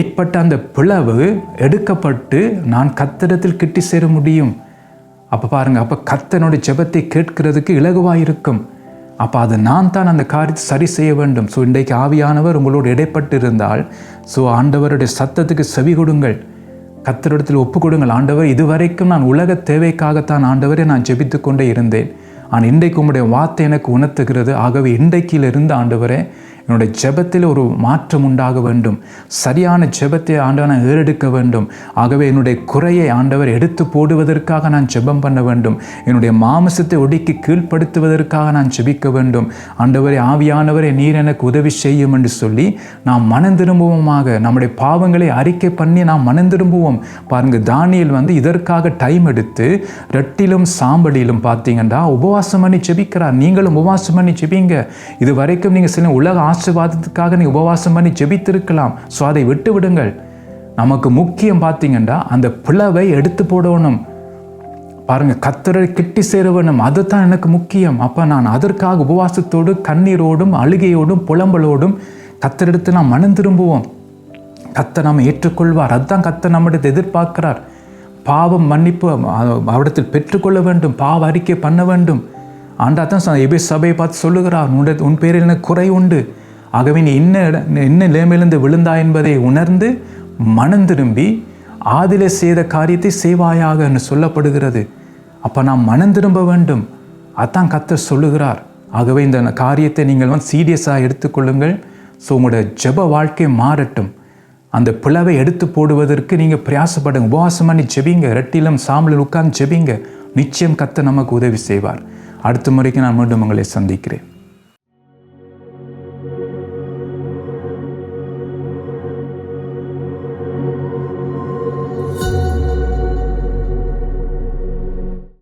S1: ஏற்பட்ட அந்த பிளவு எடுக்கப்பட்டு நான் கர்த்தரிடத்தில் கிட்டி சேர முடியும். அப்போ பாருங்கள், அப்போ கர்த்தனுடைய ஜெபத்தை கேட்கிறதுக்கு இலகுவாக இருக்கும். அப்போ அது நான் தான் அந்த காரியத்தை சரி செய்ய வேண்டும். ஸோ இன்றைக்கு ஆவியானவர் உங்களோடு இடைப்பட்டு இருந்தால், ஸோ ஆண்டவருடைய சத்தத்துக்கு செவி கொடுங்கள், கர்த்தரிடத்தில் ஒப்பு கொடுங்கள். ஆண்டவர், இதுவரைக்கும் நான் உலக தேவைக்காகத்தான் ஆண்டவரை நான் ஜெபித்து கொண்டே இருந்தேன். ஆனால் இன்றைக்கு உங்களுடைய வார்த்தை எனக்கு உணர்த்துகிறது. ஆகவே இன்றைக்கிலிருந்து ஆண்டவரே என்னுடைய ஜெபத்தில் ஒரு மாற்றம் உண்டாக வேண்டும். சரியான ஜெபத்தை ஆண்டவர் நான் ஏறெடுக்க வேண்டும். ஆகவே என்னுடைய குறையை ஆண்டவர் எடுத்து போடுவதற்காக நான் ஜெபம் பண்ண வேண்டும். என்னுடைய மாமிசத்தை ஒடுக்கி கீழ்ப்படுத்துவதற்காக நான் ஜெபிக்க வேண்டும். ஆண்டவரே, ஆவியானவரே, நீர் எனக்கு உதவி செய்யும் என்று சொல்லி நாம் மனம் திரும்புவோமாக நம்முடைய பாவங்களை அறிக்கை பண்ணி நாம் மனம் திரும்புவோம். பாருங்கள், தானியேல் இதற்காக டைம் எடுத்து ரெட்டிலும் சாம்பலிலும் பார்த்தீங்கன்னா உபவாசம் பண்ணி ஜெபிக்கிறார். நீங்களும் உபவாசம் பண்ணி ஜெபிங்க. இது வரைக்கும் நீங்கள் சில உலக ஆசீர்வாதத்துக்காக நீ உபவாசம் பண்ணி ஜெபித்திருக்கலாம். ஸோ அதை விட்டு விடுங்கள். நமக்கு முக்கியம் பார்த்தீங்கன்னா அந்த பிளவை எடுத்து போடணும். பாருங்கள், கர்த்தரை கிட்டி சேர வேணும். அதுதான் எனக்கு முக்கியம். அப்போ நான் அதற்காக உபவாசத்தோடு கண்ணீரோடும் அழுகையோடும் புலம்பலோடும் கர்த்தரிடத்தில் நாம் மனம் திரும்புவோம். கர்த்தர் நாம் ஏற்றுக்கொள்வார். அதுதான் கர்த்தர் நம்மிடத்தை எதிர்பார்க்கிறார். பாவம் மன்னிப்பு அவரிடத்தில் பெற்றுக்கொள்ள வேண்டும். பாவ அறிக்கை பண்ண வேண்டும். ஆண்டா தான் எபேசு சபையை பார்த்து சொல்லுகிறார், உன் பேரில் எனக்கு குறை உண்டு. ஆகவே நீ என்ன நிலைமையிலிருந்து விழுந்தா என்பதை உணர்ந்து மனம் திரும்பி ஆதிலே செய்த காரியத்தை செய்வாயாக என்று சொல்லப்படுகிறது. அப்போ நாம் மனம் திரும்ப வேண்டும். அதான் கர்த்தர் சொல்லுகிறார். ஆகவே இந்த காரியத்தை நீங்கள் சீரியஸாக எடுத்துக்கொள்ளுங்கள். ஸோ உங்களோட ஜெப வாழ்க்கை மாறட்டும். அந்த பிளவை எடுத்து போடுவதற்கு நீங்கள் பிரயாசப்படுங்க. உபவாசம் பண்ணி ஜெபிங்க. ரெட்டிலும் சாம்பலில் உட்கார்ந்து ஜெபிங்க. நிச்சயம் கர்த்தர் நமக்கு உதவி செய்வார். அடுத்த முறைக்கு நான் மீண்டும் உங்களை சந்திக்கிறேன்.